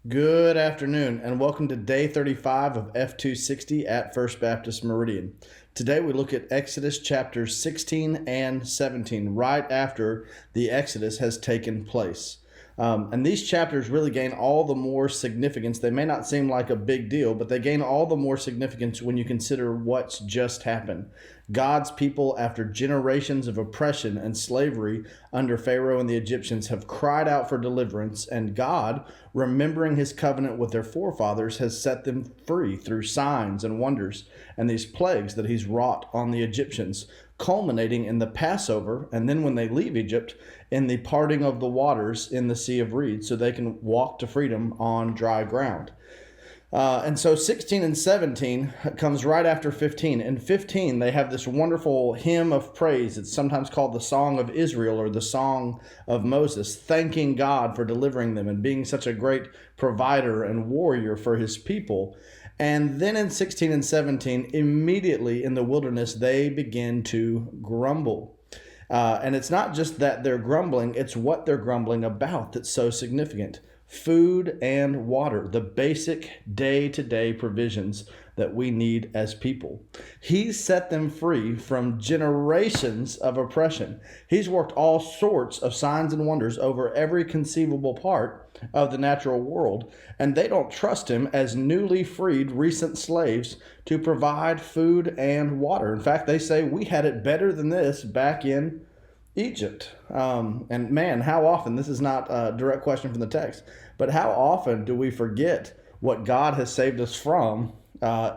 Good afternoon, and welcome to day 35 of F260 at First Baptist Meridian. Today we look at Exodus chapters 16 and 17, right after the Exodus has taken place. And these chapters really gain all the more significance. They may not seem like a big deal, but they gain all the more significance when you consider what's just happened. God's people, after generations of oppression and slavery under Pharaoh and the Egyptians, have cried out for deliverance, and God, remembering his covenant with their forefathers, has set them free through signs and wonders and these plagues that he's wrought on the Egyptians, culminating in the Passover, and then when they leave Egypt, in the parting of the waters in the Sea of Reeds, so they can walk to freedom on dry ground. And so 16 and 17 comes right after 15. In 15, they have this wonderful hymn of praise. It's sometimes called the Song of Israel or the Song of Moses, thanking God for delivering them and being such a great provider and warrior for his people. And then in 16 and 17, immediately in the wilderness, they begin to grumble. And it's not just that they're grumbling, it's what they're grumbling about that's so significant. Food and water, the basic day-to-day provisions that we need as people. He's set them free from generations of oppression. He's worked all sorts of signs and wonders over every conceivable part of the natural world, and they don't trust him as newly freed recent slaves to provide food and water. In fact, they say, we had it better than this back in Egypt. And man, how often, this is not a direct question from the text, but how often do we forget what God has saved us from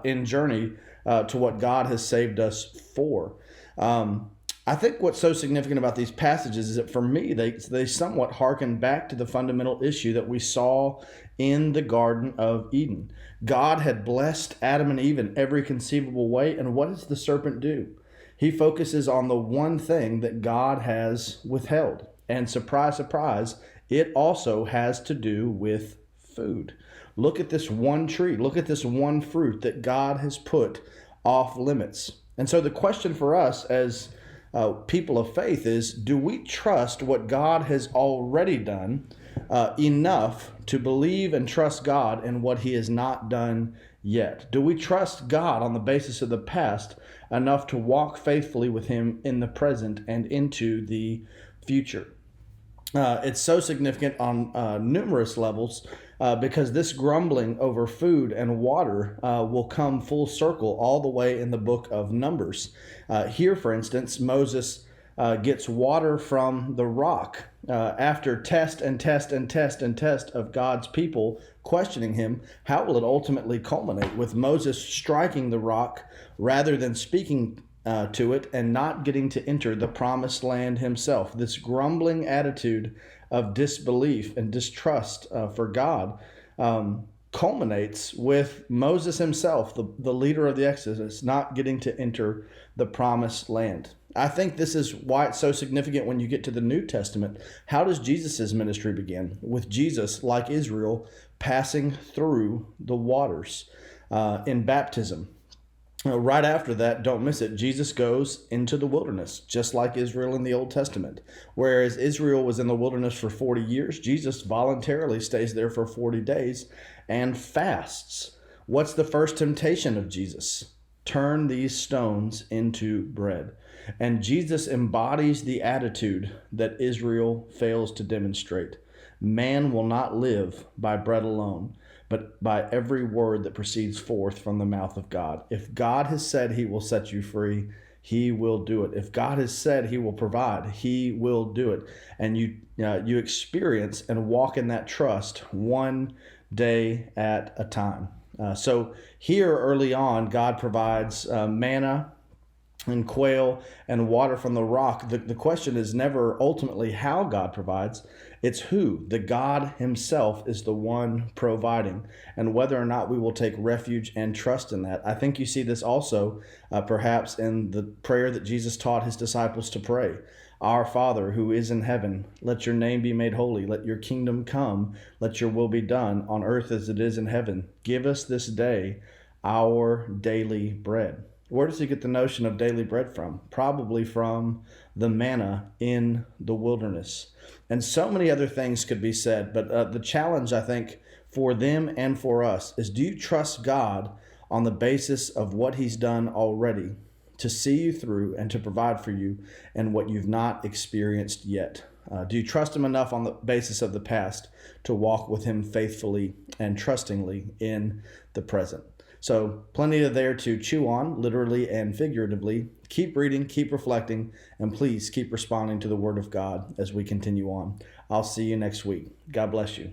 in journey to what God has saved us for? I think what's so significant about these passages is that for me, they somewhat harken back to the fundamental issue that we saw in the Garden of Eden. God had blessed Adam and Eve in every conceivable way, and what does the serpent do? He focuses on the one thing that God has withheld. And surprise, surprise, it also has to do with food. Look at this one tree. Look at this one fruit that God has put off limits. And so the question for us as people of faith is, do we trust what God has already done enough to believe and trust God in what he has not done yet? Do we trust God on the basis of the past enough to walk faithfully with him in the present and into the future? It's so significant on numerous levels because this grumbling over food and water will come full circle all the way in the book of Numbers. Here, for instance, Moses gets water from the rock after test of God's people questioning him. How will it ultimately culminate with Moses striking the rock rather than speaking to it and not getting to enter the promised land himself? This grumbling attitude of disbelief and distrust for God culminates with Moses himself, the leader of the Exodus, not getting to enter the promised land. I think this is why it's so significant when you get to the New Testament. How does Jesus' ministry begin? With Jesus, like Israel, passing through the waters in baptism. Right after that, don't miss it, Jesus goes into the wilderness, just like Israel in the Old Testament. Whereas Israel was in the wilderness for 40 years, Jesus voluntarily stays there for 40 days and fasts. What's the first temptation of Jesus? Turn these stones into bread. And Jesus embodies the attitude that Israel fails to demonstrate. Man will not live by bread alone, but by every word that proceeds forth from the mouth of God. If God has said he will set you free, he will do it. If God has said he will provide, he will do it. And you experience and walk in that trust one day at a time. So here early on, God provides manna and quail and water from the rock. The question is never ultimately how God provides. It's who. The God himself is the one providing, and whether or not we will take refuge and trust in that. I think you see this also perhaps in the prayer that Jesus taught his disciples to pray. Our Father who is in heaven, let your name be made holy. Let your kingdom come. Let your will be done on earth as it is in heaven. Give us this day our daily bread. Where does he get the notion of daily bread from? Probably from the manna in the wilderness. And so many other things could be said, but the challenge, I think, for them and for us is, do you trust God on the basis of what he's done already to see you through and to provide for you and what you've not experienced yet? Do you trust him enough on the basis of the past to walk with him faithfully and trustingly in the present? So plenty there to chew on, literally and figuratively. Keep reading, keep reflecting, and please keep responding to the Word of God as we continue on. I'll see you next week. God bless you.